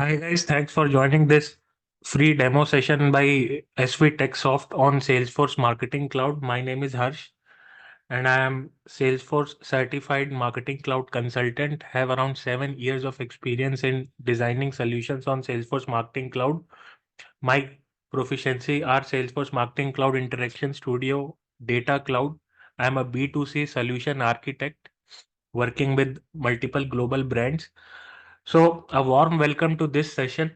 Hi guys, thanks for joining this free demo session by svtechsoft on Salesforce Marketing Cloud. My name is Harsh and I am Salesforce certified marketing cloud consultant, have around 7 years of experience in designing solutions on Salesforce Marketing Cloud. My proficiency are Salesforce Marketing Cloud Interaction Studio, Data Cloud. I am a B2C solution architect working with multiple global brands. So, a warm welcome to this session.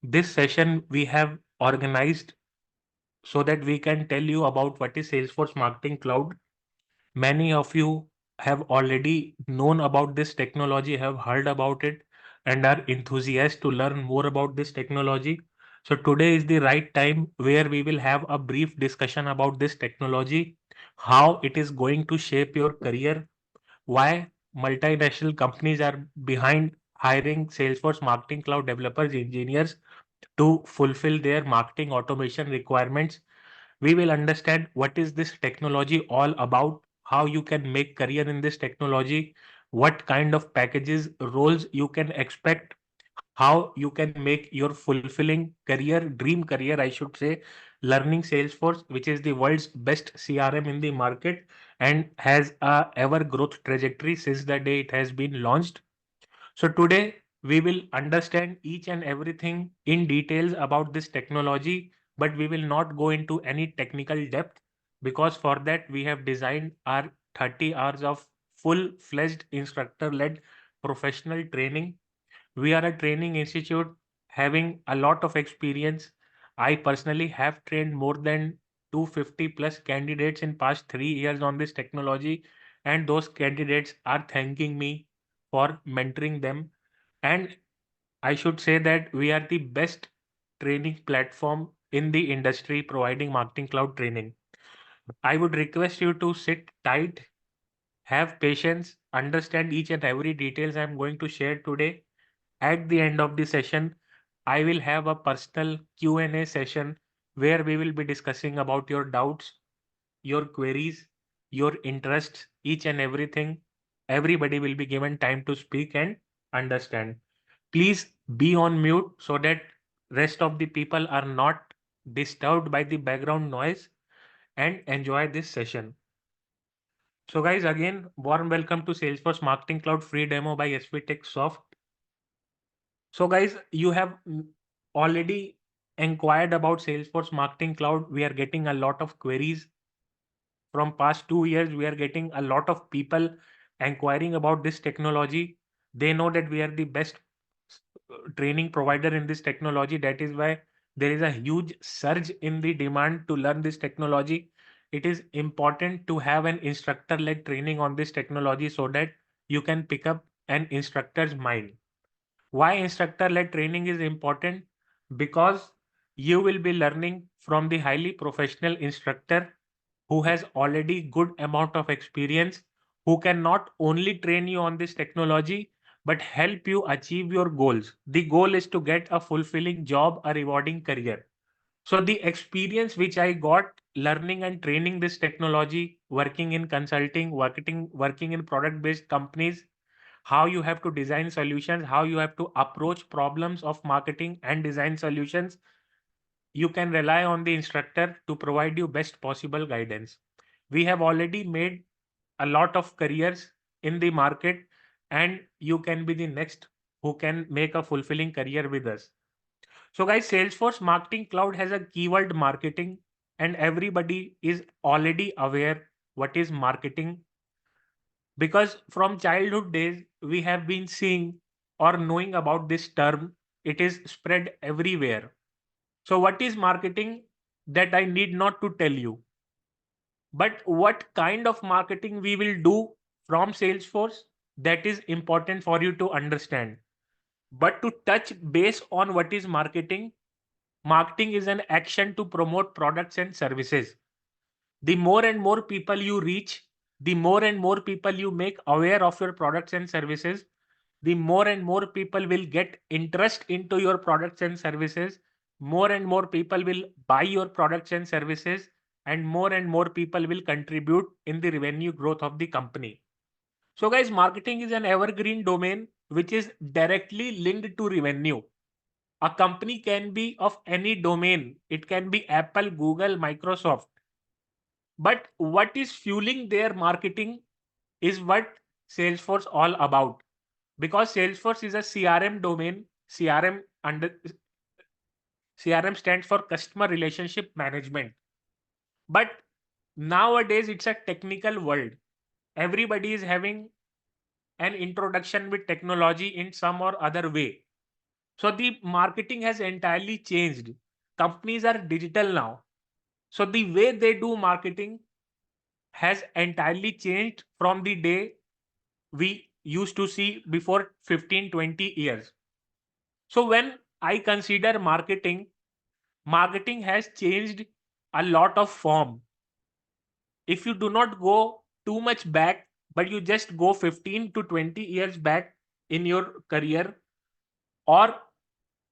This session we have organized so that we can tell you about what is Salesforce Marketing Cloud. Many of you have already known about this technology, have heard about it, and are enthusiastic to learn more about this technology. So, today is the right time where we will have a brief discussion about this technology, how it is going to shape your career, why multinational companies are behind hiring Salesforce Marketing Cloud developers, engineers to fulfill their marketing automation requirements. We will understand what is this technology all about, how you can make career in this technology, what kind of packages, roles you can expect, how you can make your fulfilling career, dream career, I should say, learning Salesforce, which is the world's best CRM in the market and has a ever growth trajectory since the day it has been launched. So today we will understand each and everything in details about this technology, but we will not go into any technical depth because for that we have designed our 30 hours of full-fledged instructor-led professional training. We are a training institute having a lot of experience. I personally have trained more than 250 plus candidates in past 3 years on this technology, and those candidates are thanking me for mentoring them. And I should say that we are the best training platform in the industry providing marketing cloud training. I would request you to sit tight, have patience, understand each and every details I'm going to share today. At the end of the session, I will have a personal Q&A session where we will be discussing about your doubts, your queries, your interests, each and everything. Everybody will be given time to speak and understand. Please be on mute so that rest of the people are not disturbed by the background noise and enjoy this session. So guys, again, warm welcome to Salesforce Marketing Cloud free demo by svtechsoft. So guys, you have already inquired about Salesforce Marketing Cloud. We are getting a lot of queries from past 2 years. We are getting a lot of people inquiring about this technology. They know that we are the best training provider in this technology. That is why there is a huge surge in the demand to learn this technology. It is important to have an instructor led training on this technology so that you can pick up an instructor's mind. Why instructor-led training is important? Because you will be learning from the highly professional instructor who has already good amount of experience, who can not only train you on this technology, but help you achieve your goals. The goal is to get a fulfilling job, a rewarding career. So the experience which I got learning and training this technology, working in consulting, working in product-based companies, how you have to design solutions, how you have to approach problems of marketing and design solutions. You can rely on the instructor to provide you best possible guidance. We have already made a lot of careers in the market, and you can be the next who can make a fulfilling career with us. So, guys, Salesforce Marketing Cloud has a keyword marketing, and everybody is already aware what is marketing because from childhood days we have been seeing or knowing about this term. It is spread everywhere. So what is marketing? That I need not to tell you, but what kind of marketing we will do from Salesforce, that is important for you to understand. But to touch base on what is marketing, marketing is an action to promote products and services. The more and more people you reach, the more and more people you make aware of your products and services, the more and more people will get interest into your products and services, more and more people will buy your products and services, and more people will contribute in the revenue growth of the company. So guys, marketing is an evergreen domain which is directly linked to revenue. A company can be of any domain. It can be Apple, Google, Microsoft. But what is fueling their marketing is what Salesforce all about. Because Salesforce is a CRM domain. CRM stands for Customer Relationship Management. But nowadays it's a technical world. Everybody is having an introduction with technology in some or other way. So the marketing has entirely changed. Companies are digital now. So the way they do marketing has entirely changed from the day we used to see before 15, 20 years. So when I consider marketing, marketing has changed a lot of form. If you do not go too much back, but you just go 15 to 20 years back in your career, or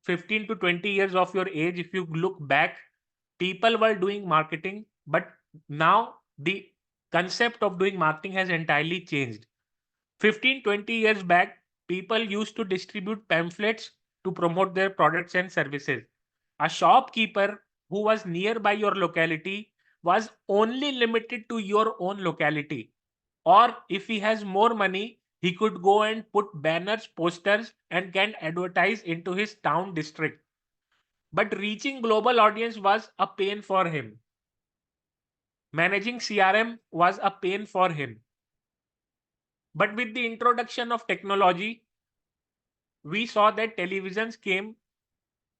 15 to 20 years of your age, if you look back, people were doing marketing, but now the concept of doing marketing has entirely changed. 15, 20 years back, people used to distribute pamphlets to promote their products and services. A shopkeeper who was nearby your locality was only limited to your own locality. Or if he has more money, he could go and put banners, posters, and can advertise into his town district. But reaching global audience was a pain for him. Managing CRM was a pain for him. But with the introduction of technology, we saw that televisions came,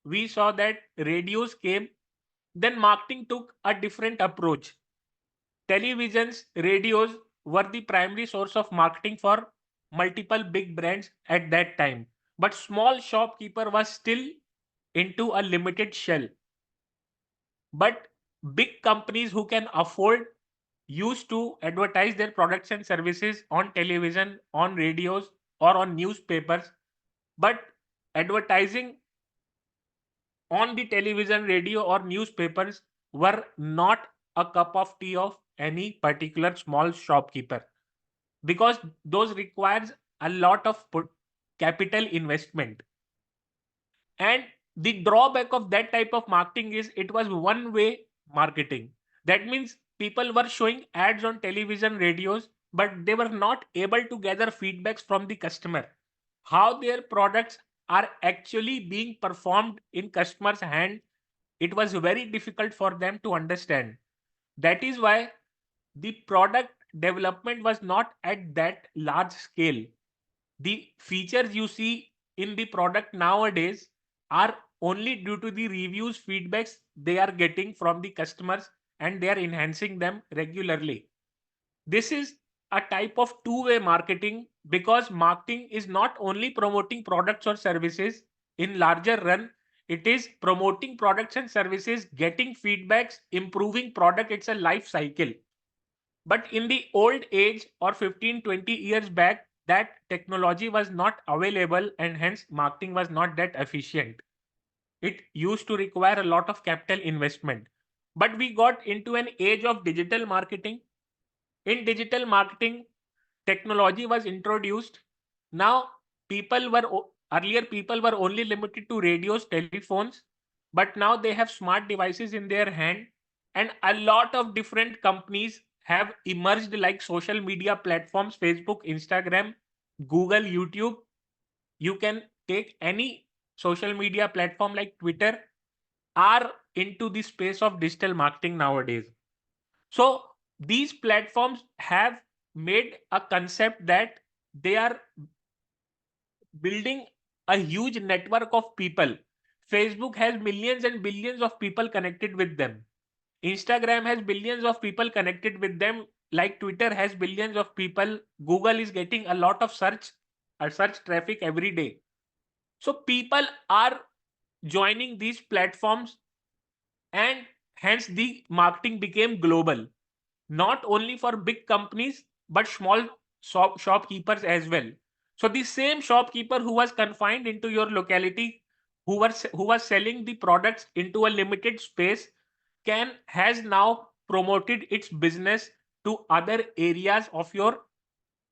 we saw that radios came, then marketing took a different approach. Televisions, radios were the primary source of marketing for multiple big brands at that time. But small shopkeeper was still into a limited shell. But big companies who can afford used to advertise their products and services on television, on radios, or on newspapers. But advertising on the television, radio, or newspapers were not a cup of tea of any particular small shopkeeper, because those requires a lot of capital investment. And the drawback of that type of marketing is it was one way marketing. That means people were showing ads on television, radios, but they were not able to gather feedbacks from the customer, how their products are actually being performed in customers' hand. It was very difficult for them to understand. That is why the product development was not at that large scale. The features you see in the product nowadays are only due to the reviews, feedbacks they are getting from the customers, and they are enhancing them regularly. This is a type of two-way marketing, because marketing is not only promoting products or services in larger run, it is promoting products and services, getting feedbacks, improving product. It's a life cycle. But in the old age, or 15, 20 years back, that technology was not available, and hence marketing was not that efficient. It used to require a lot of capital investment. But we got into an age of digital marketing. In digital marketing, technology was introduced. Now, earlier people were only limited to radios, telephones, but now they have smart devices in their hand, and a lot of different companies have emerged, like social media platforms, Facebook, Instagram, Google, YouTube. You can take any social media platform like Twitter, are into the space of digital marketing nowadays. So these platforms have made a concept that they are building a huge network of people. Facebook has millions and billions of people connected with them. Instagram has billions of people connected with them, like Twitter has billions of people. Google is getting a lot of search traffic every day. So people are joining these platforms, and hence the marketing became global, not only for big companies but small shopkeepers as well. So the same shopkeeper who was confined into your locality, who was selling the products into a limited space, has now promoted its business to other areas of your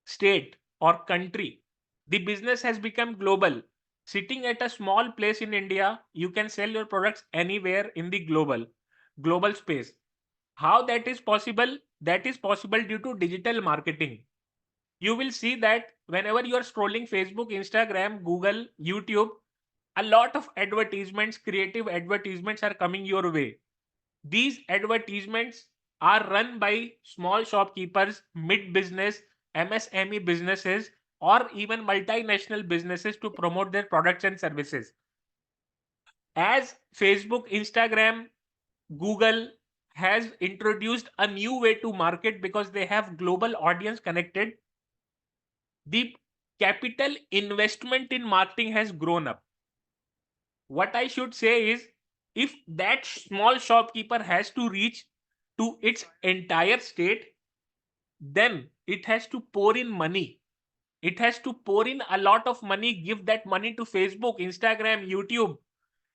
state or country. The business has become global. sitting at a small place in India, you can sell your products anywhere in the global space. How that is possible? That is possible due to digital marketing. You will see that whenever you are scrolling Facebook, Instagram, Google, YouTube, a lot of advertisements, creative advertisements are coming your way. These advertisements are run by small shopkeepers, mid business, MSME businesses, or even multinational businesses to promote their products and services. As Facebook, Instagram, Google has introduced a new way to market because they have global audience connected, the capital investment in marketing has grown up. What I should say is, if that small shopkeeper has to reach to its entire state, then it has to pour in money. It has to pour in a lot of money, give that money to Facebook, Instagram, YouTube,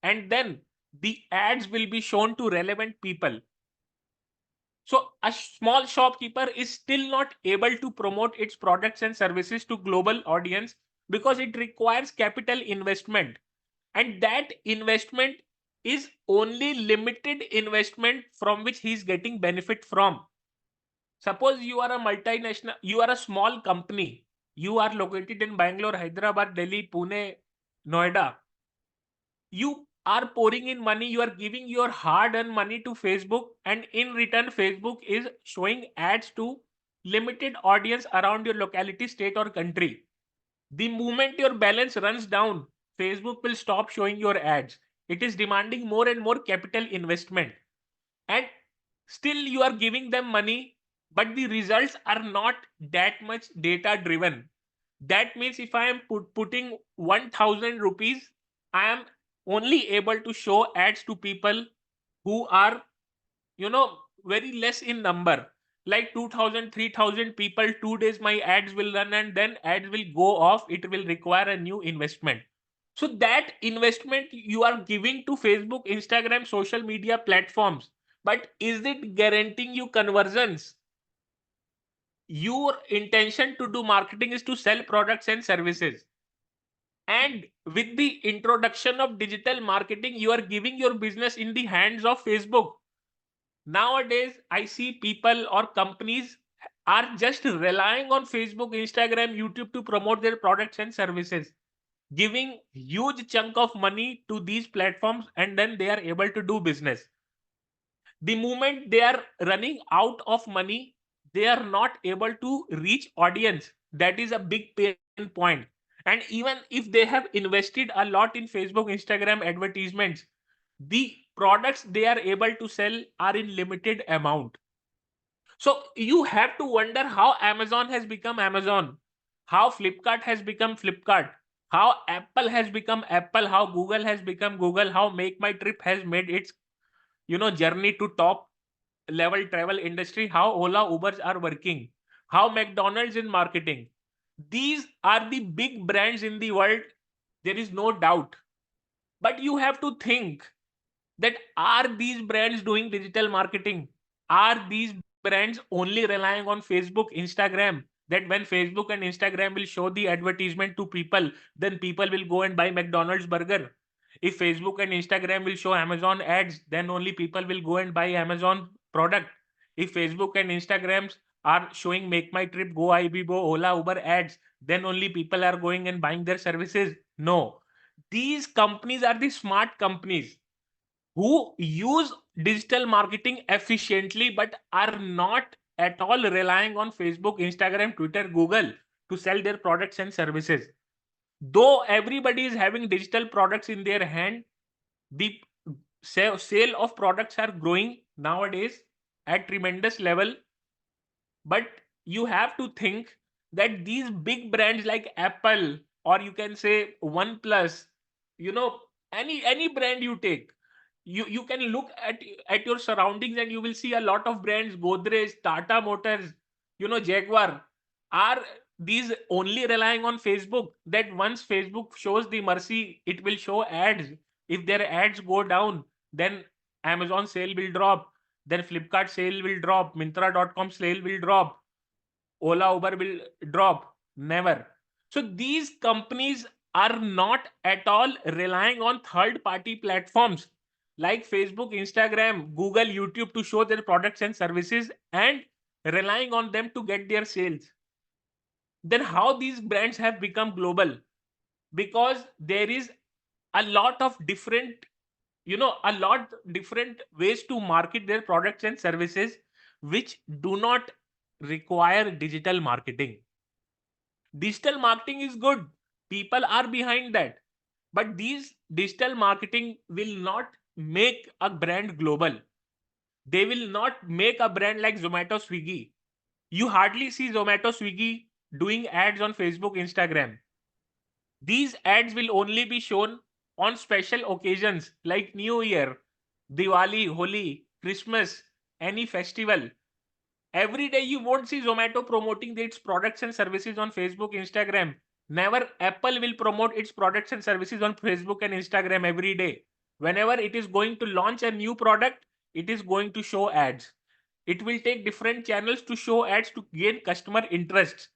and then the ads will be shown to relevant people. So a small shopkeeper is still not able to promote its products and services to global audience because it requires capital investment, and that investment is only limited investment from which he is getting benefit from. Suppose you are a multinational, you are a small company, you are located in Bangalore, Hyderabad, Delhi, Pune, Noida. You are pouring in money, you are giving your hard-earned money to Facebook, and in return, Facebook is showing ads to limited audience around your locality, state, or country. The moment your balance runs down, Facebook will stop showing your ads. It is demanding more and more capital investment. And still you are giving them money, but the results are not that much data driven. That means if I am putting 1000 rupees, I am only able to show ads to people who are, very less in number. Like 2000, 3000 people, 2 days my ads will run and then ads will go off. It will require a new investment. So that investment you are giving to Facebook, Instagram, social media platforms, but is it guaranteeing you conversions? Your intention to do marketing is to sell products and services. And with the introduction of digital marketing, you are giving your business in the hands of Facebook. Nowadays, I see people or companies are just relying on Facebook, Instagram, YouTube to promote their products and services, giving huge chunk of money to these platforms, and then they are able to do business. The moment they are running out of money, they are not able to reach audience. That is a big pain point. And even if they have invested a lot in Facebook, Instagram advertisements, the products they are able to sell are in limited amount. So you have to wonder how Amazon has become Amazon, how Flipkart has become Flipkart, how Apple has become Apple, how Google has become Google, how Make My Trip has made its journey to top level travel industry, how Ola, Ubers are working, how McDonald's in marketing. These are the big brands in the world. There is no doubt. But you have to think that are these brands doing digital marketing? Are these brands only relying on Facebook, Instagram? That when Facebook and Instagram will show the advertisement to people, then people will go and buy McDonald's burger. If Facebook and Instagram will show Amazon ads, then only people will go and buy Amazon product. If Facebook and Instagrams are showing Make My Trip, Go Ibibo, Ola, Uber ads, then only people are going and buying their services. No. These companies are the smart companies who use digital marketing efficiently but are not at all relying on Facebook, Instagram, Twitter, Google to sell their products and services. Though everybody is having digital products in their hand, the sale of products are growing nowadays at tremendous level. But you have to think that these big brands like Apple, or you can say OnePlus, you know, any brand you take, you can look at your surroundings and you will see a lot of brands, Godrej, Tata Motors, Jaguar. Are these only relying on Facebook, that once Facebook shows the mercy, it will show ads? If their ads go down, then Amazon sale will drop, then Flipkart sale will drop, Myntra.com sale will drop, Ola, Uber will drop. Never. So these companies are not at all relying on third-party platforms like Facebook, Instagram, Google, YouTube to show their products and services and relying on them to get their sales. Then how these brands have become global? Because there is a lot of different, a lot different ways to market their products and services which do not require digital marketing. Digital marketing is good. People are behind that. But these digital marketing will not make a brand global. They will not make a brand like Zomato, Swiggy. You hardly see Zomato, Swiggy doing ads on Facebook, Instagram. These ads will only be shown on special occasions like New Year, Diwali, Holi, Christmas, any festival. Every day you won't see Zomato promoting its products and services on Facebook, Instagram. Never Apple will promote its products and services on Facebook and Instagram every day. Whenever it is going to launch a new product, it is going to show ads. It will take different channels to show ads to gain customer interest.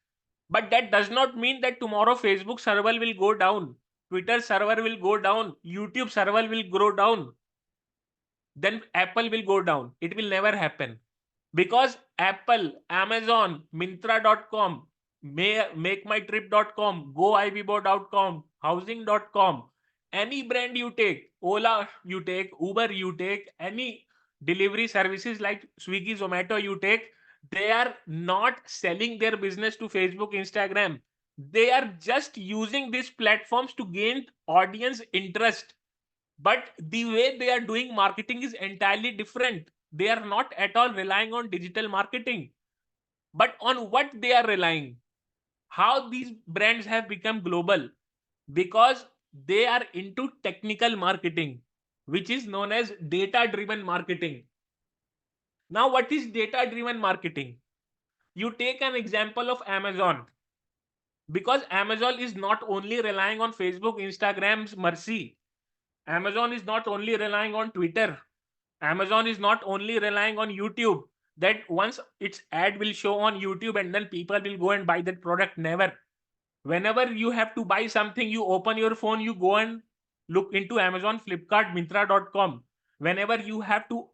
But that does not mean that tomorrow Facebook server will go down, Twitter server will go down, YouTube server will go down, then Apple will go down. It will never happen. Because Apple, Amazon, Myntra.com, MakeMyTrip.com, GoIBbo.com, Housing.com, any brand you take, Ola you take, Uber you take, any delivery services like Swiggy, Zomato you take, they are not selling their business to Facebook, Instagram. They are just using these platforms to gain audience interest. But the way they are doing marketing is entirely different. They are not at all relying on digital marketing. But on what they are relying? How these brands have become global? Because they are into technical marketing, which is known as data-driven marketing. Now, what is data-driven marketing? You take an example of Amazon. Because Amazon is not only relying on Facebook, Instagram's mercy. Amazon is not only relying on Twitter. Amazon is not only relying on YouTube, that once its ad will show on YouTube and then people will go and buy that product. Never. Whenever you have to buy something, you open your phone, you go and look into Amazon, Flipkart, Myntra.com. Whenever you have to,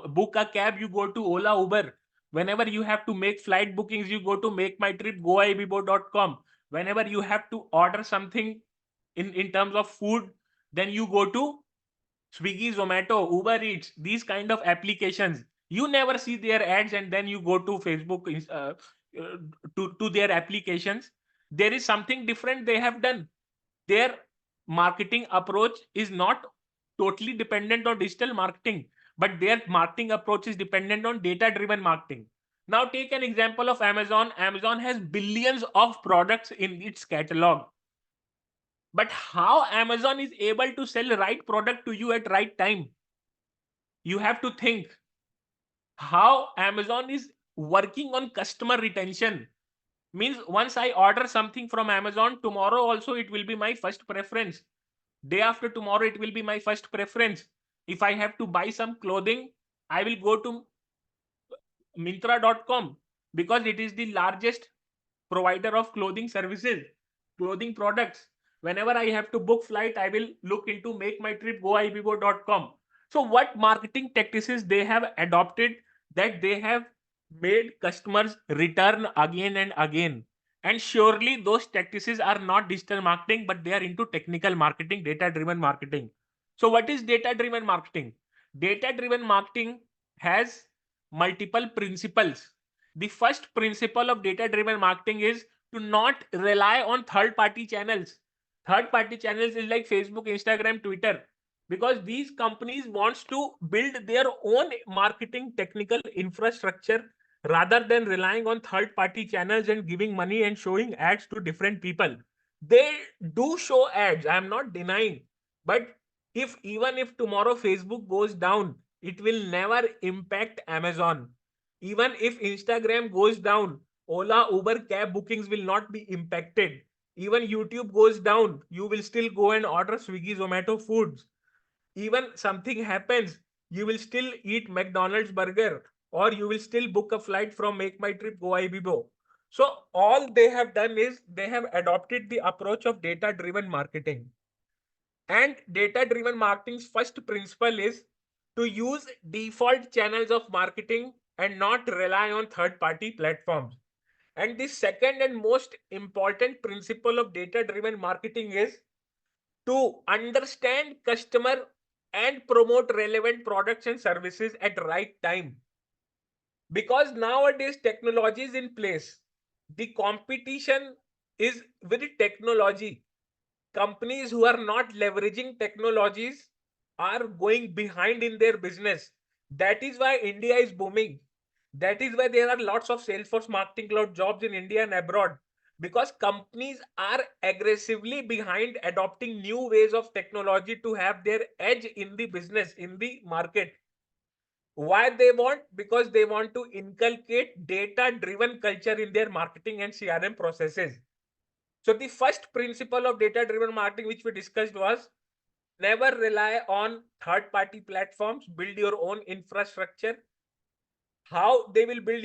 book a cab, you go to Ola, Uber. Whenever you have to make flight bookings, you go to MakeMyTrip, GoIBbo.com. Whenever you have to order something in terms of food, then you go to Swiggy, Zomato, Uber Eats, these kind of applications. You never see their ads and then you go to Facebook to their applications. There is something different they have done. Their marketing approach is not totally dependent on digital marketing, but their marketing approach is dependent on data-driven marketing. Now take an example of Amazon. Amazon has billions of products in its catalog. But how Amazon is able to sell right product to you at right time? You have to think how Amazon is working on customer retention. Means once I order something from Amazon, tomorrow also it will be my first preference. Day after tomorrow it will be my first preference. If I have to buy some clothing, I will go to Myntra.com because it is the largest provider of clothing services, clothing products. Whenever I have to book flight, I will look into MakeMyTrip, GoIBbo.com. So what marketing tactics they have adopted that they have made customers return again and again. And surely those tactics are not digital marketing, but they are into technical marketing, data-driven marketing. So what is data-driven marketing? Data-driven marketing has multiple principles. The first principle of data-driven marketing is to not rely on third-party channels. Third-party channels is like Facebook, Instagram, Twitter, because these companies wants to build their own marketing technical infrastructure rather than relying on third-party channels and giving money and showing ads to different people. They do show ads, I am not denying, but even if tomorrow Facebook goes down, it will never impact Amazon. Even if Instagram goes down, Ola, Uber cab bookings will not be impacted. Even YouTube goes down, you will still go and order Swiggy, Zomato foods. Even something happens, you will still eat McDonald's burger or you will still book a flight from MakeMyTrip, GoIBbo. So all they have done is they have adopted the approach of data-driven marketing. And data-driven marketing's first principle is to use default channels of marketing and not rely on third-party platforms. And the second and most important principle of data-driven marketing is to understand customer and promote relevant products and services at right time. Because nowadays technology is in place, the competition is with technology. Companies who are not leveraging technologies are going behind in their business. That is why India is booming. That is why there are lots of Salesforce marketing cloud jobs in India and abroad, because companies are aggressively behind adopting new ways of technology to have their edge in the business, in the market. Why they want? Because they want to inculcate data driven culture in their marketing and CRM processes. So the first principle of data driven marketing which we discussed was never rely on third party platforms, build your own infrastructure. How they will build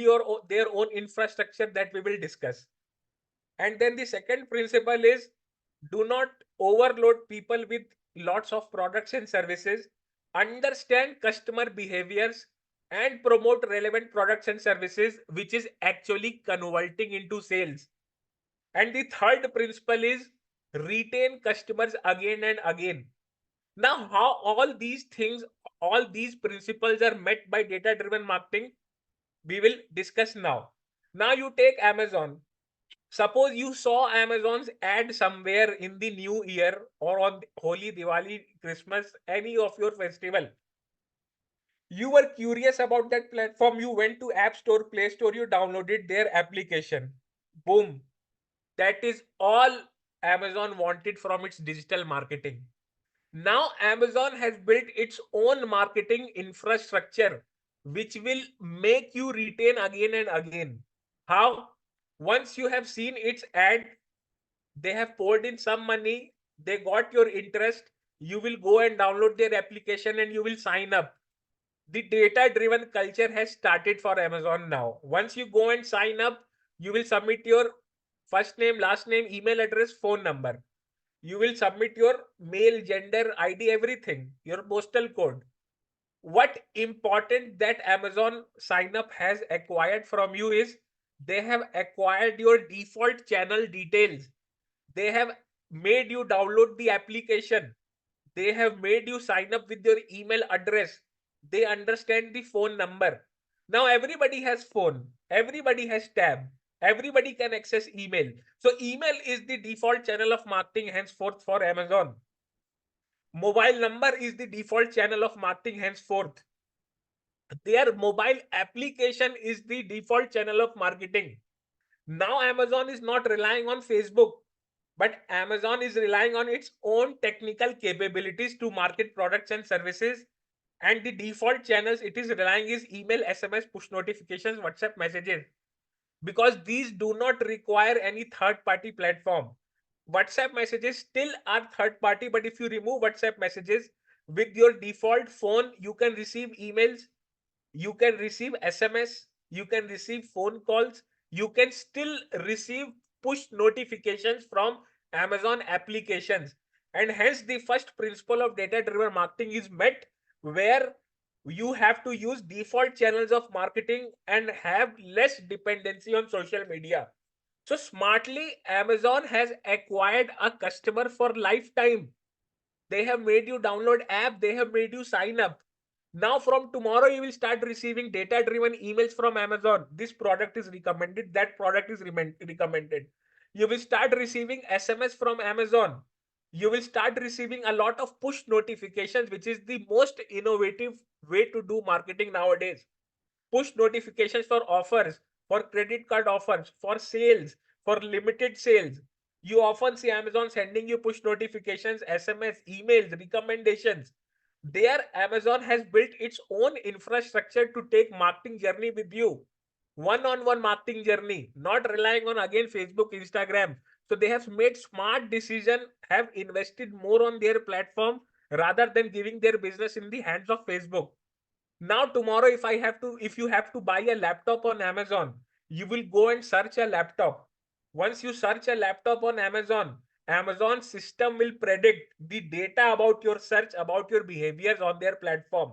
their own infrastructure, that we will discuss. And then the second principle is do not overload people with lots of products and services. Understand customer behaviors and promote relevant products and services which is actually converting into sales. And the third principle is retain customers again and again. Now, how all these things, all these principles are met by data driven marketing, we will discuss now. Now, you take Amazon. Suppose you saw Amazon's ad somewhere in the new year or on Holi, Diwali, Christmas, any of your festival. You were curious about that platform. You went to App Store, Play Store, you downloaded their application. Boom. That is all Amazon wanted from its digital marketing. Now Amazon has built its own marketing infrastructure, which will make you retain again and again. How? Once you have seen its ad, they have poured in some money, they got your interest, you will go and download their application and you will sign up. The data driven culture has started for Amazon now. Once you go and sign up, you will submit your first name, last name, email address, phone number. You will submit your male, gender, ID, everything, your postal code. What important that Amazon sign up has acquired from you is they have acquired your default channel details. They have made you download the application. They have made you sign up with your email address. They understand the phone number. Now everybody has phone. Everybody has tab. Everybody can access email. So email is the default channel of marketing henceforth for Amazon. Mobile number is the default channel of marketing henceforth. Their mobile application is the default channel of marketing. Now Amazon is not relying on Facebook, but Amazon is relying on its own technical capabilities to market products and services. And the default channels it is relying is email, SMS, push notifications, WhatsApp messages, because these do not require any third party platform. WhatsApp messages still are third party, but if you remove WhatsApp messages with your default phone, you can receive emails, you can receive SMS, you can receive phone calls, you can still receive push notifications from Amazon applications. And hence, the first principle of data driven marketing is met, where you have to use default channels of marketing and have less dependency on social media. So, smartly, Amazon has acquired a customer for lifetime. They have made you download app, they have made you sign up. Now from tomorrow you will start receiving data driven emails from Amazon. This product is recommended, that product is recommended. You will start receiving SMS from Amazon. You will start receiving a lot of push notifications, which is the most innovative way to do marketing nowadays. Push notifications for offers, for credit card offers, for sales, for limited sales. You often see Amazon sending you push notifications, SMS, emails, recommendations. There, Amazon has built its own infrastructure to take marketing journey with you. One-on-one marketing journey, not relying on again Facebook, Instagram. So they have made smart decision, have invested more on their platform rather than giving their business in the hands of Facebook. Now tomorrow if you have to buy a laptop on Amazon, You will go and search a laptop. Once you search a laptop on Amazon, Amazon system will predict the data about your search, about your behaviors on their platform.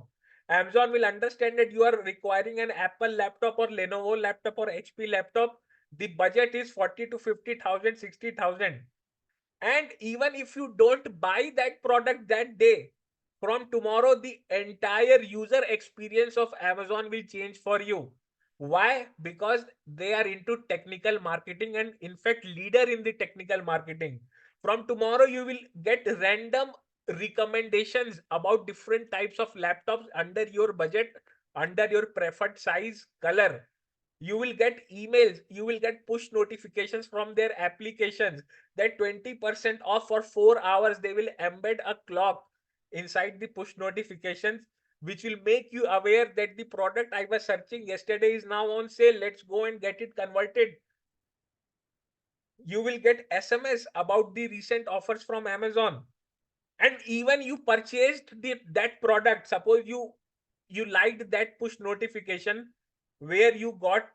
Amazon will understand that you are requiring an Apple laptop or Lenovo laptop or HP laptop. The budget is 40 to 50,000, 60,000. And even if you don't buy that product that day, from tomorrow, the entire user experience of Amazon will change for you. Why? Because they are into technical marketing and, in fact, leader in the technical marketing. From tomorrow, you will get random recommendations about different types of laptops under your budget, under your preferred size, color. You will get emails, you will get push notifications from their applications that 20% off for 4 hours. They will embed a clock inside the push notifications, which will make you aware that the product I was searching yesterday is now on sale. Let's go and get it converted. You will get SMS about the recent offers from Amazon. And even you purchased that product, suppose you liked that push notification where you got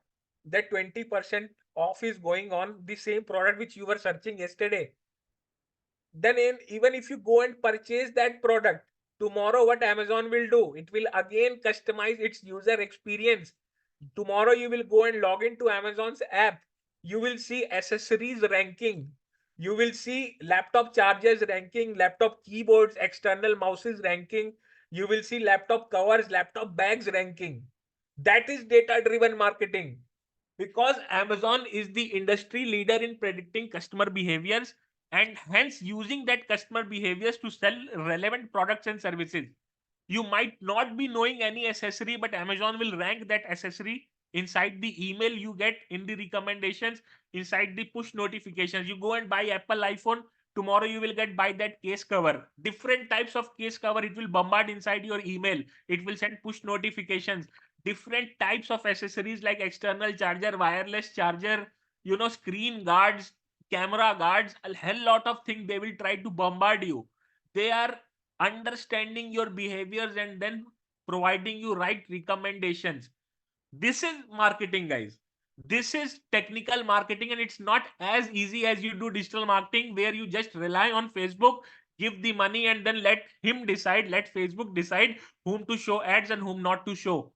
that 20% off is going on the same product which you were searching yesterday. Then even if you go and purchase that product tomorrow, what Amazon will do, it will again customize its user experience. Tomorrow you will go and log into Amazon's app, you will see accessories ranking, you will see laptop chargers ranking, laptop keyboards, external mouses ranking, you will see laptop covers, laptop bags ranking. That is data driven marketing, because Amazon is the industry leader in predicting customer behaviors and hence using that customer behaviors to sell relevant products and services. You might not be knowing any accessory, but Amazon will rank that accessory inside the email you get, in the recommendations, inside the push notifications. You go and buy Apple iPhone, tomorrow you will get buy that case cover. Different types of case cover, it will bombard inside your email. It will send push notifications. Different types of accessories like external charger, wireless charger, screen guards, camera guards, a hell lot of things they will try to bombard you. They are understanding your behaviors and then providing you right recommendations. This is marketing, guys. This is technical marketing, and it's not as easy as you do digital marketing where you just rely on Facebook, give the money, and then let him decide, let Facebook decide whom to show ads and whom not to show.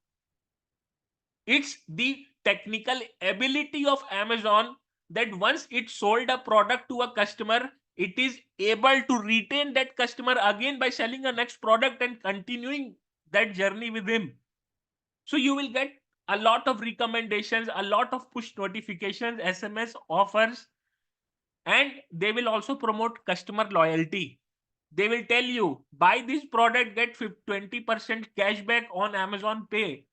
It's the technical ability of Amazon that once it sold a product to a customer, it is able to retain that customer again by selling a next product and continuing that journey with him. So you will get a lot of recommendations, a lot of push notifications, SMS offers, and they will also promote customer loyalty. They will tell you, buy this product, get 20% cashback on Amazon Pay.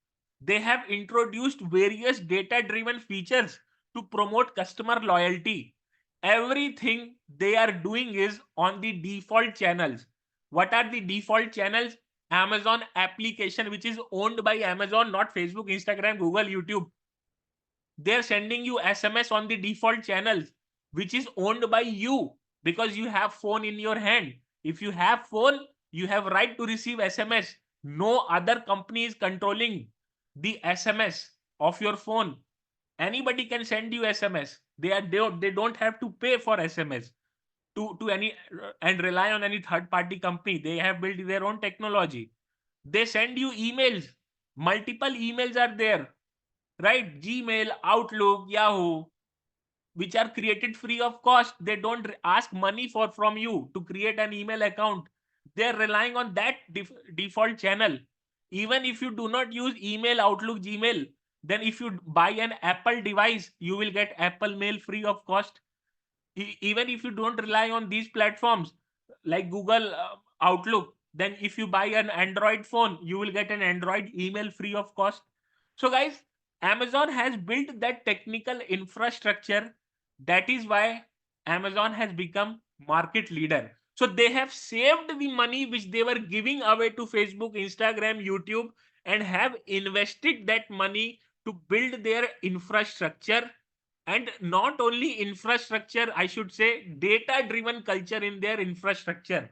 They have introduced various data driven features to promote customer loyalty. Everything they are doing is on the default channels. What are the default channels? Amazon application, which is owned by Amazon, not Facebook, Instagram, Google, YouTube. They're sending you SMS on the default channels, which is owned by you because you have phone in your hand. If you have phone, you have right to receive SMS. No other company is controlling the SMS of your phone. Anybody can send you SMS. They don't have to pay for SMS to any and rely on any third party company. They have built their own technology. They send you emails. Multiple emails are there, right? Gmail, Outlook, Yahoo, which are created free of cost. They don't ask money from you to create an email account. They're relying on that default channel. Even if you do not use email, Outlook, Gmail, then if you buy an Apple device, you will get Apple Mail free of cost. Even if you don't rely on these platforms like Google Outlook, then if you buy an Android phone, you will get an Android email free of cost. So guys, Amazon has built that technical infrastructure. That is why Amazon has become market leader. So they have saved the money which they were giving away to Facebook, Instagram, YouTube, and have invested that money to build their infrastructure. And not only infrastructure, I should say data driven culture in their infrastructure,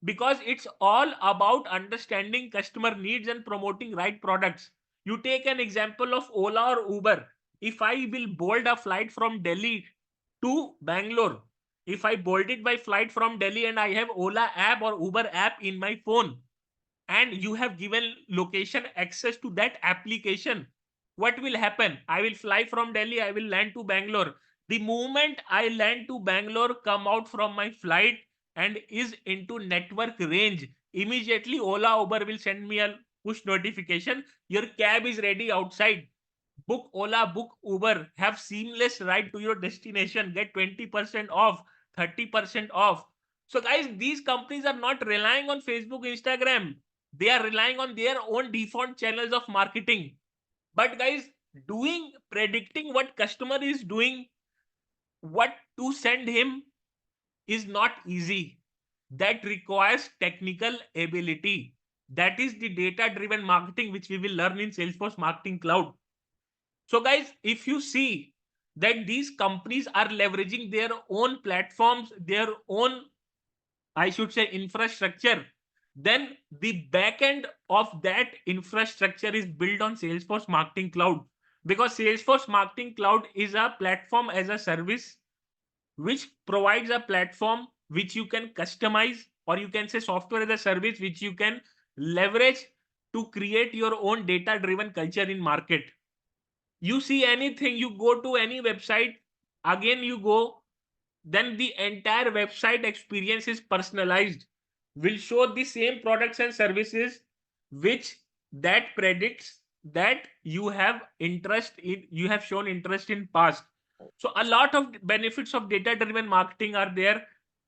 because it's all about understanding customer needs and promoting right products. You take an example of Ola or Uber. if I will board a flight from Delhi to Bangalore, if I board it by flight from Delhi and I have Ola app or Uber app in my phone, and you have given location access to that application, what will happen? I will fly from Delhi, I will land to Bangalore. The moment I land to Bangalore, come out from my flight and is into network range, immediately Ola Uber will send me a push notification, your cab is ready outside. Book Ola, book Uber, have seamless ride to your destination, get 20% off, 30% off. So guys, these companies are not relying on Facebook, Instagram. They are relying on their own default channels of marketing. But guys, predicting what customer is doing, what to send him, is not easy. That requires technical ability. That is the data driven marketing which we will learn in Salesforce Marketing Cloud. So guys, if you see that these companies are leveraging their own platforms, their own, I should say, infrastructure, then the backend of that infrastructure is built on Salesforce Marketing Cloud, because Salesforce Marketing Cloud is a platform as a service which provides a platform which you can customize, or you can say software as a service which you can leverage to create your own data driven culture in market. You see anything, you go to any website, again you go, then the entire website experience is personalized, will show the same products and services which that predicts that you have interest in, you have shown interest in past. So a lot of benefits of data driven marketing are there.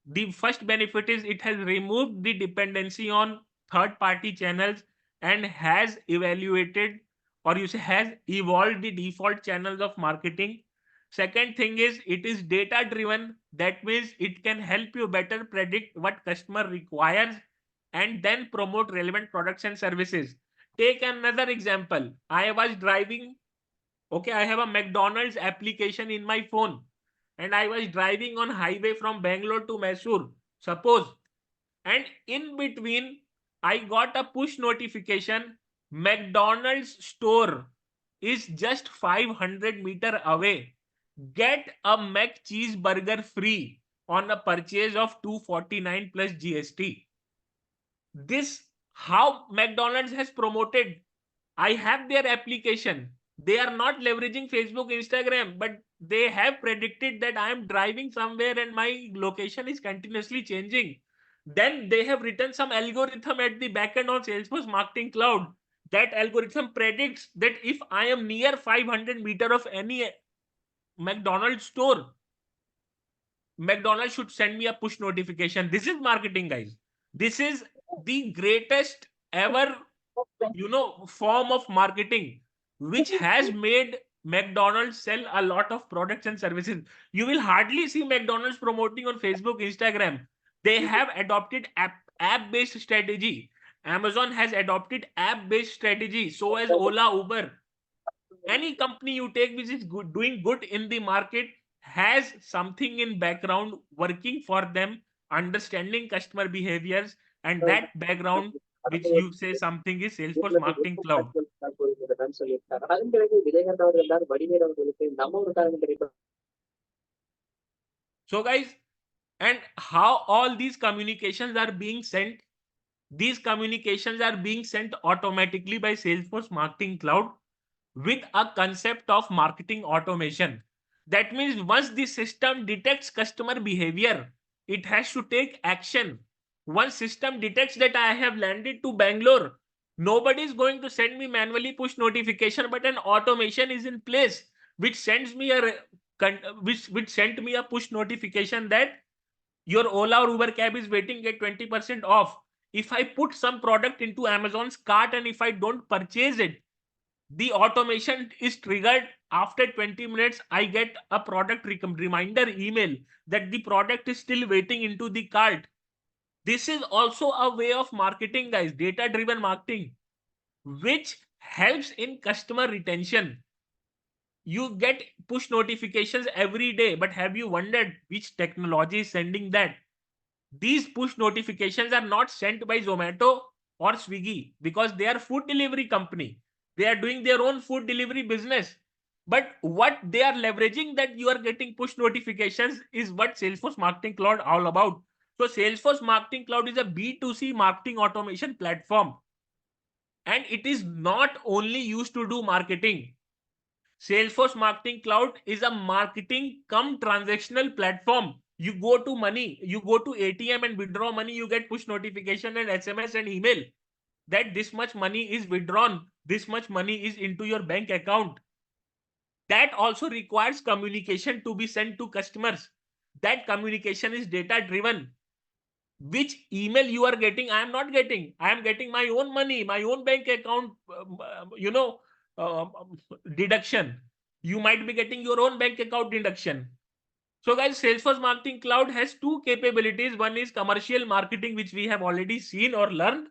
The first benefit is it has removed the dependency on third party channels and has evaluated, or you say has evolved the default channels of marketing. Second thing is it is data driven. That means it can help you better predict what customer requires and then promote relevant products and services. Take another example. I was driving, okay, I have a McDonald's application in my phone and I was driving on highway from Bangalore to Mysore, suppose, and in between I got a push notification, McDonald's store is just 500-meter away. Get a Mac cheeseburger free on a purchase of 249 plus GST. This how McDonald's has promoted. I have their application. They are not leveraging Facebook, Instagram, but they have predicted that I am driving somewhere and my location is continuously changing. Then they have written some algorithm at the backend of Salesforce Marketing Cloud. That algorithm predicts that if I am near 500-meter of any McDonald's store, McDonald's should send me a push notification. This is marketing, guys. This is the greatest ever, form of marketing, which has made McDonald's sell a lot of products and services. You will hardly see McDonald's promoting on Facebook, Instagram. They have adopted app-based strategy. Amazon has adopted app-based strategy. So has Ola, Uber. Any company you take which is good, doing good in the market, has something in background working for them, understanding customer behaviors, and that background which you say something is Salesforce Marketing Cloud. So guys, and how all these communications are being sent? These communications are being sent automatically by Salesforce Marketing Cloud with a concept of marketing automation. That means once the system detects customer behavior, it has to take action. Once system detects that I have landed to Bangalore, nobody is going to send me manually push notification, but an automation is in place which sends me which sent me a push notification that your Ola or Uber cab is waiting, get 20% off. If I put some product into Amazon's cart and if I don't purchase it, the automation is triggered. After 20 minutes, I get a product reminder email that the product is still waiting into the cart. This is also a way of marketing, guys, data driven marketing, which helps in customer retention. You get push notifications every day, but have you wondered which technology is sending that? These push notifications are not sent by Zomato or Swiggy because they are food delivery company. They are doing their own food delivery business. But what they are leveraging, that you are getting push notifications, is what Salesforce Marketing Cloud all about. So Salesforce Marketing Cloud is a B2C marketing automation platform, and it is not only used to do marketing. Salesforce Marketing Cloud is a marketing cum transactional platform. You go to money, you go to ATM and withdraw money, you get push notification and SMS and email that this much money is withdrawn, this much money is into your bank account. That also requires communication to be sent to customers. That communication is data driven. Which email you are getting, I am not getting. I am getting my own money, my own bank account, deduction. You might be getting your own bank account deduction. So guys, Salesforce Marketing Cloud has two capabilities. One is commercial marketing, which we have already seen or learned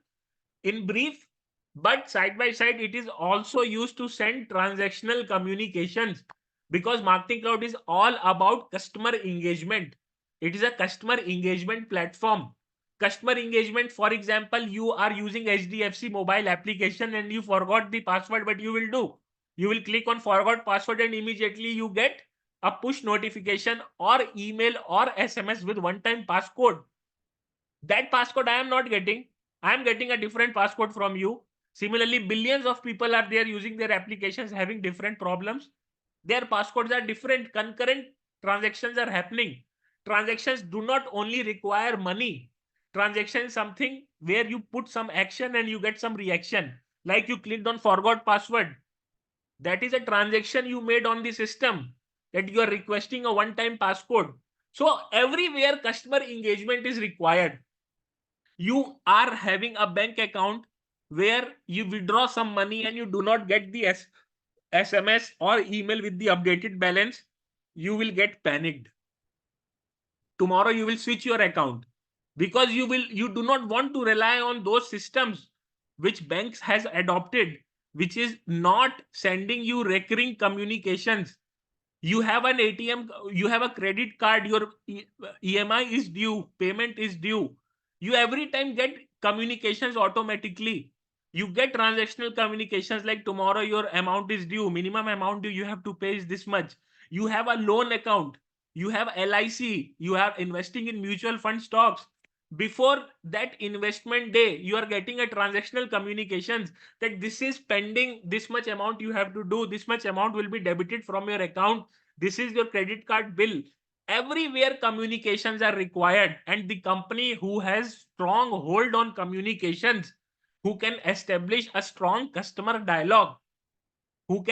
in brief, but side by side it is also used to send transactional communications, because Marketing Cloud is all about customer engagement. It is a customer engagement platform. Customer engagement, for example, you are using HDFC mobile application and you forgot the password. What you will do, you will click on forgot password and immediately you get a push notification or email or SMS with one-time passcode. That passcode I am not getting. I am getting a different passcode from you. Similarly, billions of people are there using their applications, having different problems. Their passcodes are different. Concurrent transactions are happening. Transactions do not only require money. Transaction is something where you put some action and you get some reaction. Like you clicked on forgot password. That is a transaction you made on the system, that you are requesting a one-time passcode. So everywhere customer engagement is required. You are having a bank account where you withdraw some money and you do not get the SMS or email with the updated balance, you will get panicked. Tomorrow you will switch your account, because you do not want to rely on those systems which banks has adopted, which is not sending you recurring communications. You have an ATM, you have a credit card, your EMI is due, payment is due. You every time get communications automatically. You get transactional communications like tomorrow your amount is due, minimum amount due you have to pay is this much. You have a loan account, you have LIC, you are investing in mutual fund stocks. Before that investment day, you are getting a transactional communications that this is pending, this much amount you have to do, this much amount will be debited from your account, this is your credit card bill. Everywhere communications are required, and the company who has strong hold on communications, who can establish a strong customer dialogue, that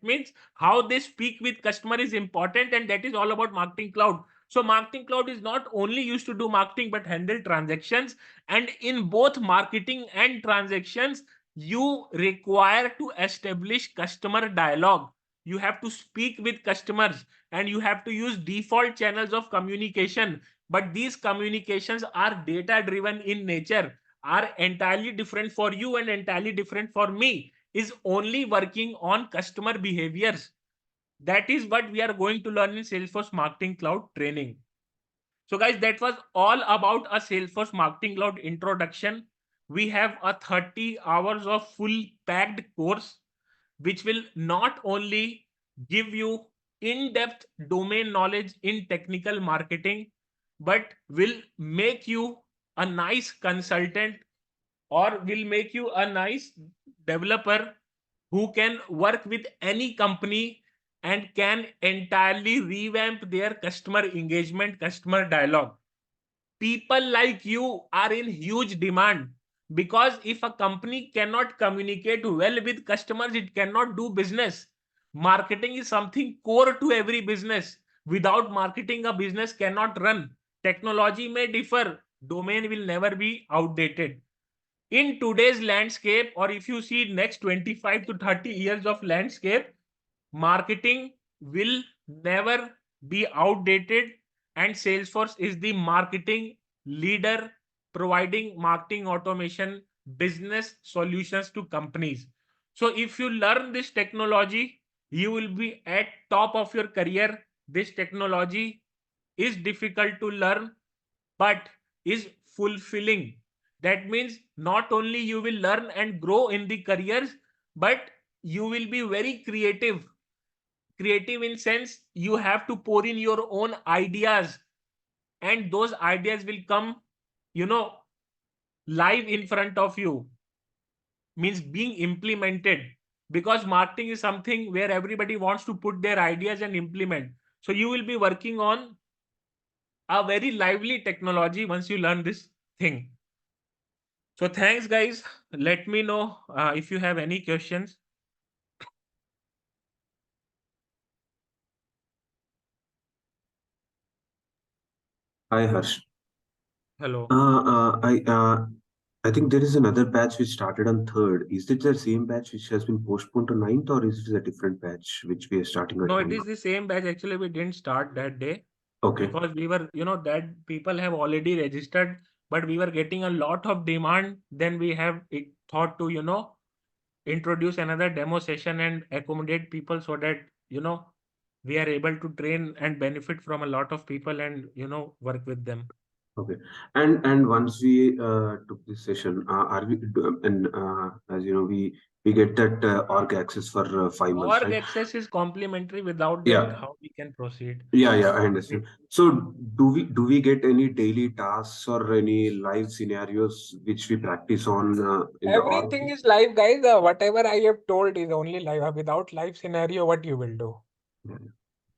means how they speak with customer is important, and that is all about Marketing Cloud. So Marketing Cloud is not only used to do marketing but handle transactions, and in both marketing and transactions you require to establish customer dialogue. You have to speak with customers and you have to use default channels of communication, but these communications are data driven in nature, are entirely different for you and entirely different for me, is only working on customer behaviors. That is what we are going to learn in Salesforce Marketing Cloud training. So guys, that was all about a Salesforce Marketing Cloud introduction. We have a 30 hours of full packed course, which will not only give you in-depth domain knowledge in technical marketing, but will make you a nice consultant, or will make you a nice developer who can work with any company and can entirely revamp their customer engagement, customer dialogue. People like you are in huge demand, because if a company cannot communicate well with customers, it cannot do business. Marketing is something core to every business. Without marketing, a business cannot run. Technology may differ, domain will never be outdated. In today's landscape, or if you see next 25 to 30 years of landscape, marketing will never be outdated, and Salesforce is the marketing leader, providing marketing automation business solutions to companies. So if you learn this technology, you will be at top of your career. This technology is difficult to learn but is fulfilling. That means not only you will learn and grow in the careers, but you will be very creative. Creative in sense you have to pour in your own ideas, and those ideas will come, you know, live in front of you, means being implemented, because marketing is something where everybody wants to put their ideas and implement. So you will be working on a very lively technology once you learn this thing. So thanks guys, let me know if you have any questions. Hi, Harsh. Hello. I think there is another batch which started on 3rd. Is it the same batch which has been postponed to 9th, or is it a different batch which we are starting at No, it 9th? is the same batch. Actually, we didn't start that day Okay. because we were, that people have already registered, but we were getting a lot of demand. Then we have thought to, introduce another demo session and accommodate people so that, we are able to train and benefit from a lot of people and, work with them. Okay. And once we took this session, are we and as you know, we get that org access for 5 months, Org right? access is complimentary. Without that, Yeah. how we can proceed? Yeah, I understand. So do we get any daily tasks or any live scenarios which we practice on in the org? Everything is live, guys. Whatever I have told is only live. Without live scenario, what you will do? Yeah.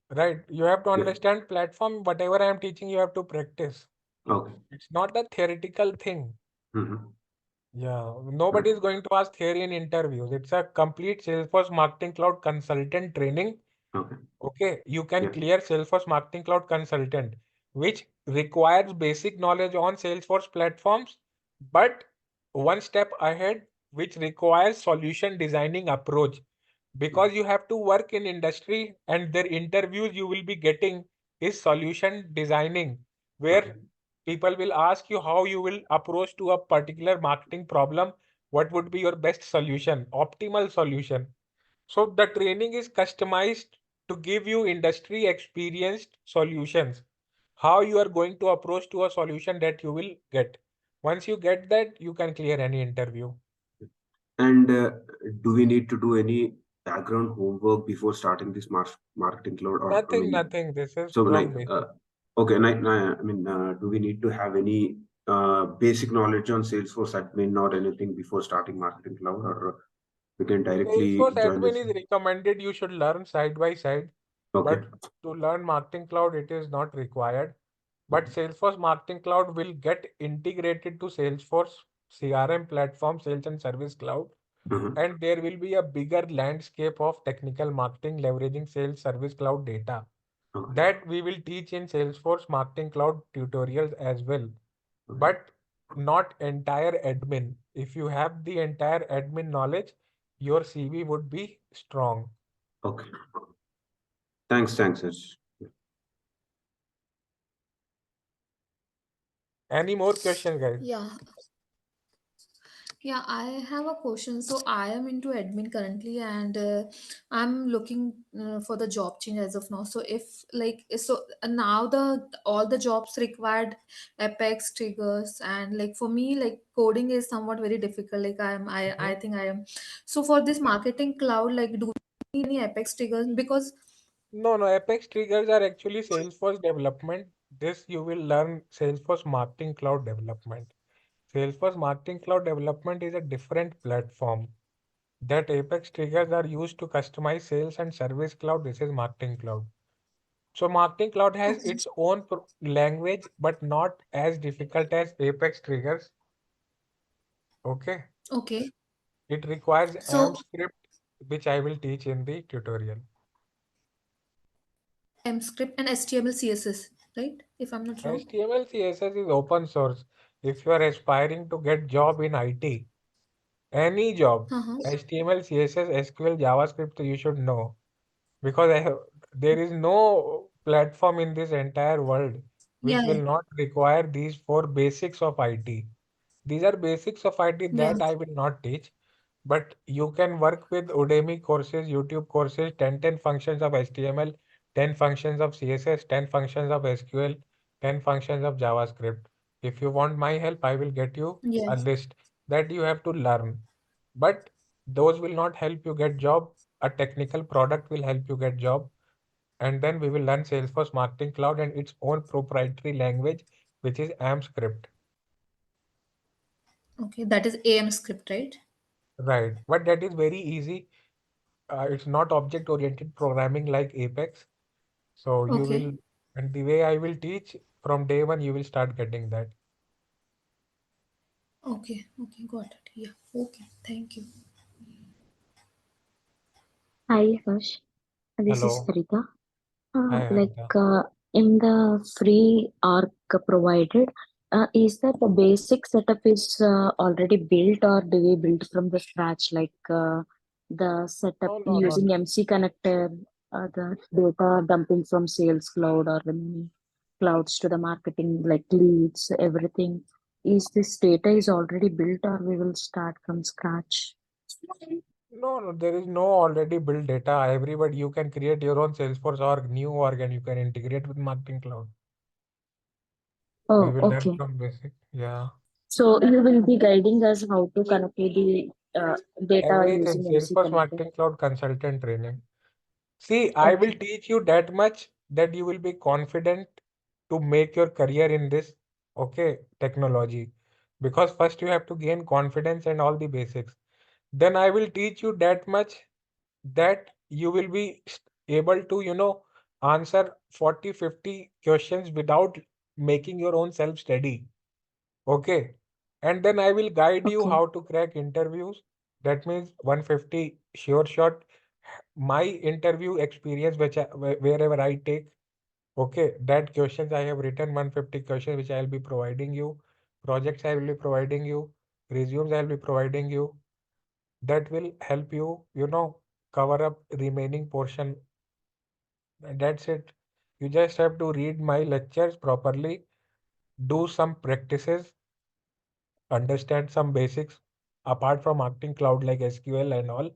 Right. You have to Yeah. understand platform. Whatever I am teaching, you have to practice. Okay. It's not a theoretical thing. Mm-hmm. Yeah. Nobody is going to ask theory in interviews. It's a complete Salesforce Marketing Cloud consultant training. Okay. Okay. You can Yeah. clear Salesforce Marketing Cloud consultant, which requires basic knowledge on Salesforce platforms, but one step ahead, which requires solution designing approach, because you have to work in industry and their interviews you will be getting is solution designing, where Okay. people will ask you how you will approach to a particular marketing problem, what would be your best solution, optimal solution. So the training is customized to give you industry experienced solutions, how you are going to approach to a solution that you will get. Once you get that, you can clear any interview. And do we need to do any background homework before starting this marketing cloud? Or I Nothing, mean, nothing. This is so from like, basic. okay, I mean, do we need to have any basic knowledge on Salesforce admin or anything before starting marketing cloud, or we can directly Salesforce join admin this? is recommended. You should learn side by side. Okay. But to learn Marketing Cloud, it is not required. But Okay. Salesforce Marketing Cloud will get integrated to Salesforce CRM platform, Sales and Service Cloud. Mhm. And there will be a bigger landscape of technical marketing leveraging Sales Service Cloud data Okay. that we will teach in Salesforce Marketing Cloud tutorials as well. Okay. But not entire admin. If you have the entire admin knowledge, your CV would be strong. Okay. Thanks, Harsh. Any more questions, guys? Yeah, yeah, I have a question. So I am into admin currently, and I'm looking for the job change as of now. So if like so now the all the jobs required Apex triggers, and like for me like coding is somewhat very difficult. Like I Mhm. think I am. So for this marketing cloud, like do we need any Apex triggers? Because No, no, Apex triggers are actually Salesforce development. This you will learn Salesforce Marketing Cloud development. Salesforce Marketing Cloud development is a different platform. That Apex triggers are used to customize Sales and Service Cloud. This is Marketing Cloud. So Marketing Cloud has okay, its own language, but not as difficult as Apex triggers. Okay. okay. It requires AMP So script, which I will teach in the tutorial. M script and HTML CSS, right? If I'm not wrong. HTML, CSS is open source. If you are aspiring to get job in IT, any job, Uh-huh. HTML, CSS, SQL, JavaScript, you should know. Because there is no platform in this entire world Yeah, which will not require these four basics of IT. These are basics of IT yeah, that I will not teach, but you can work with Udemy courses, YouTube courses, 10 functions of HTML, 10 functions of CSS, 10 functions of SQL, 10 functions of JavaScript. If you want my help, I will get you a yes. list that you have to learn. But Those will not help you get job. A technical product will help you get job. And then we will learn Salesforce Marketing Cloud and its own proprietary language, which is AMP script. Okay, that is AM script, right? Right. But that is very easy. It's not object-oriented programming like Apex. So you Okay. will, and the way I will teach from day one, you will start getting that. Okay. Okay. Got it. Yeah. Okay. Thank you. Hi, Harsh. This is Hello. Sarita. Hi, Harita. In the free ARC provided, is that the basic setup is already built, or do we build from the scratch, the setup No, no, no. using MC connector, the data dumping from Sales Cloud or the many clouds to the marketing, like leads, everything? Is this data is already built, or we will start from scratch? No, no, there is no already built data. Everybody, you can create your own Salesforce org, new org, and you can integrate with Marketing Cloud. We Oh, will learn okay. from basic. Yeah. So you will be guiding us how to connect with the data Everything. using MC Salesforce connector. Marketing Cloud consultant training. See, I will Okay. teach you that much that you will be confident to make your career in this, okay, technology. Because first you have to gain confidence and all the basics. Then I will teach you that much that you will be able to, answer 40, 50 questions without making your own self study. Okay. And then I will guide you Okay. how to crack interviews. That means 150 sure shot. My interview experience, wherever I take, okay, that questions I have written 150 questions which I will be providing you. Projects I will be providing you. Resumes I will be providing you. That will help you, cover up remaining portion. And that's it. You just have to read my lectures properly, do some practices, understand some basics apart from Marketing Cloud like SQL and all,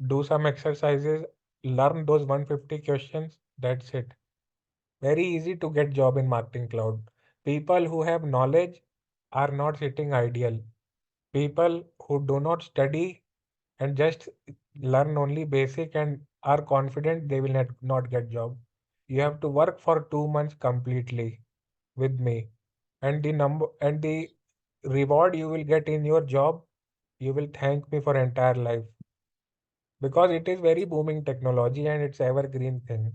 do some exercises, learn those 150 questions. That's it. Very easy to get job in Marketing Cloud. People who have knowledge are not sitting ideal. People who do not study and just learn only basic and are confident they will not get job. You have to work for 2 months completely with me. And the reward you will get in your job, you will thank me for entire life. Because it is very booming technology and it's evergreen thing.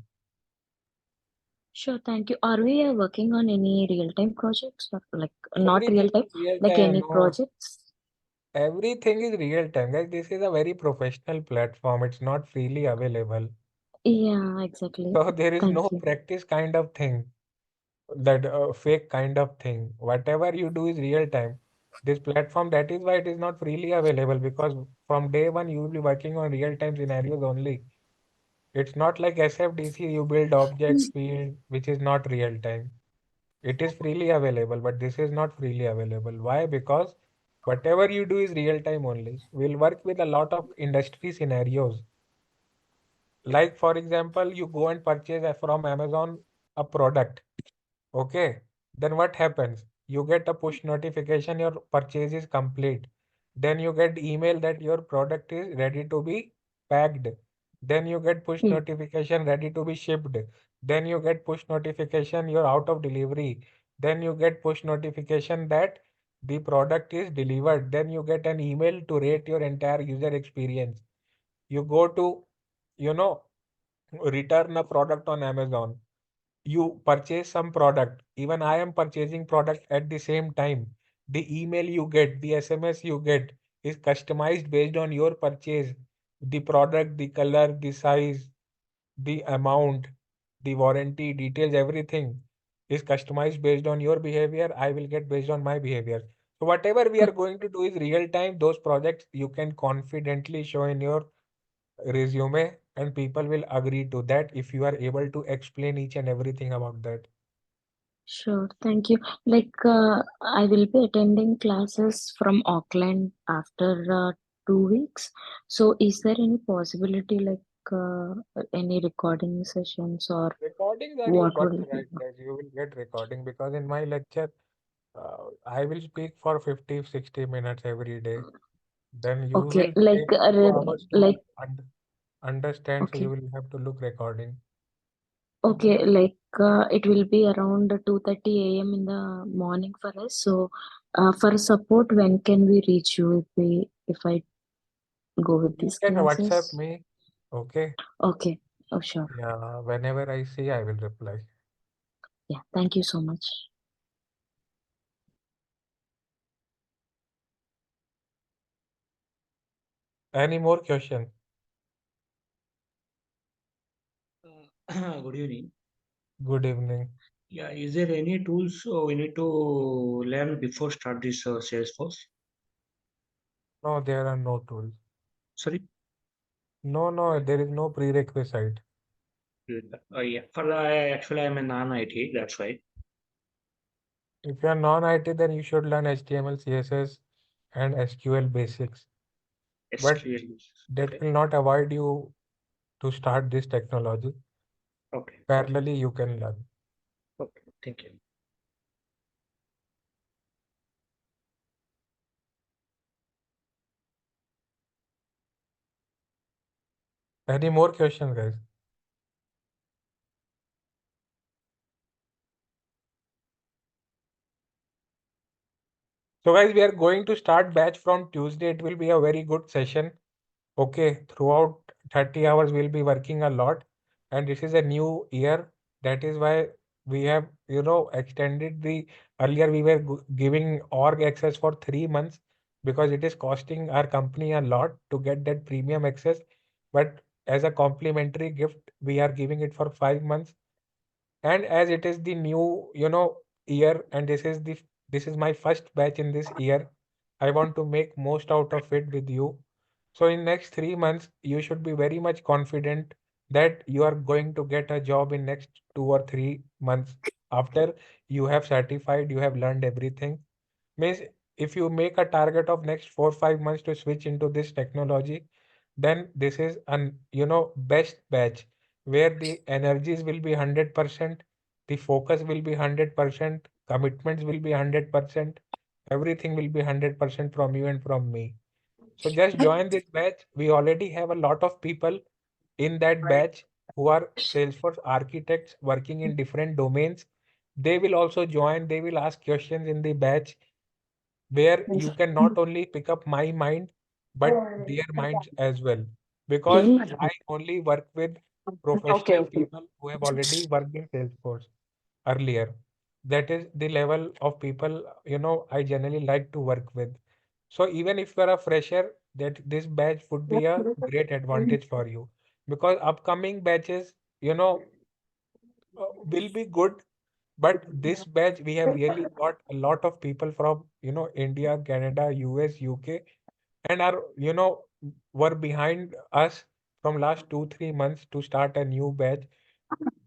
Sure. Thank you. Are we working on any real-time projects, or like not Everything real-time, is real like time. any No, projects? everything is real time, guys. This is a very professional platform. It's not freely available. Yeah, exactly. So there is no Thank you. practice kind of thing, that fake kind of thing. Whatever you do is real time. This platform, that is why it is not freely available, because from day one you will be working on real time scenarios only. It's not like SFDC, you build objects field, which is not real time. It is freely available, but this is not freely available. Why? Because whatever you do is real time only. We'll work with a lot of industry scenarios. Like, for example, you go and purchase from Amazon a product. Okay. Then what happens? You get a push notification, your purchase is complete. Then you get email that your product is ready to be packed. Then you get push Yeah. notification ready to be shipped. Then you get push notification you're out of delivery. Then you get push notification that the product is delivered. Then you get an email to rate your entire user experience. You go to, you know, return a product on Amazon. You purchase some product. Even I am purchasing product at the same time. The email you get, the SMS you get is customized based on your purchase. The product, the color, the size, the amount, the warranty details, everything is customized based on your behavior. I will get based on my behavior. So whatever we are going to do is real time. Those projects you can confidently show in your resume, and people will agree to that if you are able to explain each and everything about that. Sure. Thank you. I will be attending classes from Auckland after 2 weeks. So, is there any possibility, any recording sessions, or Recordings are your what will birthright, guys. You will get recording because in my lecture, I will speak for 50, 60 minutes every day. Then you Okay, will like take 2 hours to like understand, so you okay, will have to look recording. okay, like it will be around 2:30 a.m. in the morning for us. So, for support, when can we reach you if I go with You these can WhatsApp classes? me. Okay. Okay, oh sure. Yeah, whenever I see, I will reply. Yeah, thank you so much. Any more questions? Good evening. Good evening. Yeah, is there any tools we need to learn before start this Salesforce? No, there are no tools. Sorry. No, there is no prerequisite. Yeah. For actually, I'm a non-IT. That's why. If you are non-IT, then you should learn HTML, CSS, and SQL basics. But SQL. that Okay. will not avoid you to start this technology. Okay. Parallelly, you can learn. Okay. Thank you. Any more questions, guys? So, guys, we are going to start batch from Tuesday. It will be a very good session. Okay, throughout 30 hours, we'll be working a lot. And this is a new year. That is why we have, extended the earlier we were giving org access for 3 months because it is costing our company a lot to get that premium access. But as a complimentary gift, we are giving it for 5 months. And as it is the new, year, and this is my first batch in this year, I want to make most out of it with you. So in next 3 months, you should be very much confident that you are going to get a job in next 2 or 3 months after you have certified, you have learned everything. Means if you make a target of next 4 or 5 months to switch into this technology, then this is an best batch where the energies will be 100%, the focus will be 100%, commitments will be 100%, everything will be 100% from you and from me. So just join this batch. We already have a lot of people in that batch who are Salesforce architects working in different domains. They will also join, they will ask questions in the batch where you can not only pick up my mind, but their minds as well. Because I only work with Okay, professional okay. people who have already worked in Salesforce earlier. That is the level of people, I generally like to work with. So even if you are a fresher, that this batch would be a great advantage for you. Because upcoming batches, will be good, but this batch, we have really got a lot of people from, India, Canada, US, UK, and are, were behind us from last 2, 3 months to start a new batch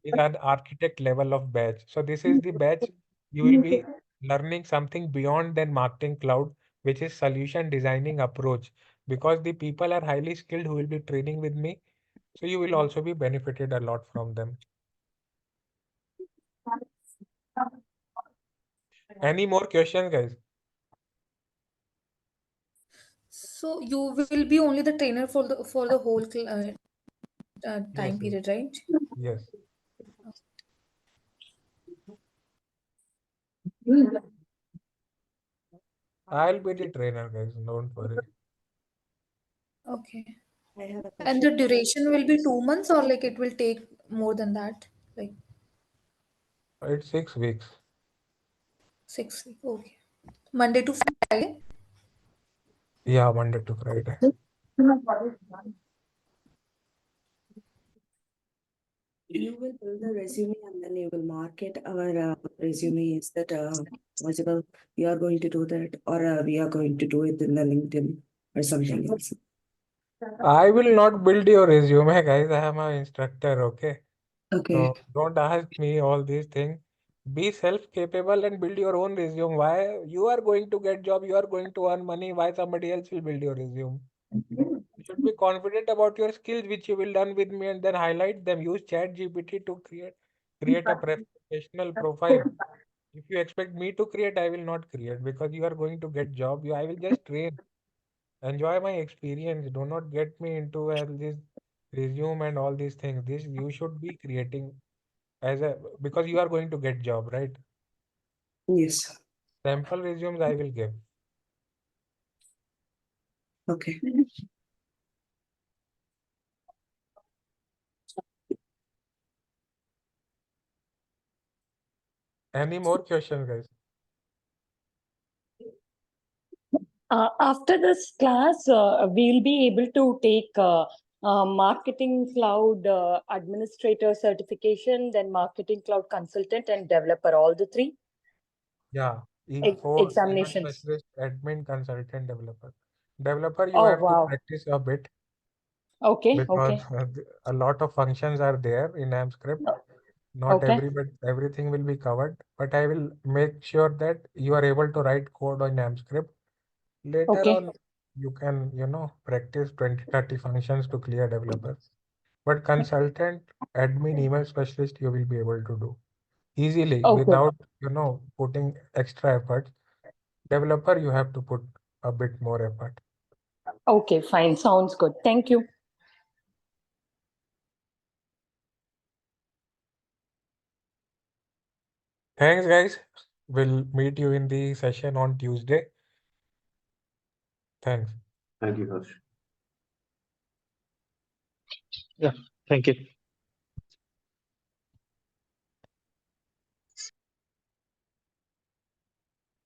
is an architect level of batch. So this is the batch you will be learning something beyond than marketing cloud, which is solution designing approach. Because the people are highly skilled who will be training with me. So you will also be benefited a lot from them. Any more questions, guys? So you will be only the trainer for the whole Yes, time yes, period, right? yes. I'll be the trainer, guys. Don't worry. Okay. I have a And question. the duration will be 2 months, or like it will take more than that, like It's 6 weeks. 6 weeks. Okay. Monday to Friday. Yeah, Monday to Friday. You will build the resume and then you will market our resume. Is that possible? We are going to do that, or we are going to do it in the LinkedIn or something else. I will not build your resume, guys. I am an instructor, okay? Okay. So don't ask me all these things. Be self-capable and build your own resume. Why you are going to get job, you are going to earn money. Why somebody else will build your resume? You should be confident about your skills, which you will learn with me, and then highlight them. Use ChatGPT to create a professional profile. If you expect me to create, I will not create because you are going to get job. I will just train. Enjoy my experience. Do not get me into this resume and all these things. This you should be creating as a because you are going to get job, right? Yes. Sample resumes I will give. Okay. Any more questions, guys? After this class, we'll be able to take Marketing Cloud Administrator certification, then Marketing Cloud Consultant and Developer, all the three Yeah, four email examinations. specialist, admin, consultant, developer. Developer, you Oh, have to wow. practice a bit Okay, because okay, a lot of functions are there in AMScript. Not okay, everything will be covered, but I will make sure that you are able to write code on AMScript. Later okay, on, you can, practice 20-30 functions to clear developers. But consultant, admin, email specialist, you will be able to do easily okay, without, putting extra effort. Developer, you have to put a bit more effort. okay, fine. Sounds good. Thank you. Thanks, guys. We'll meet you in the session on Tuesday. Thanks. Thank you, Harsh. Yeah, thank you.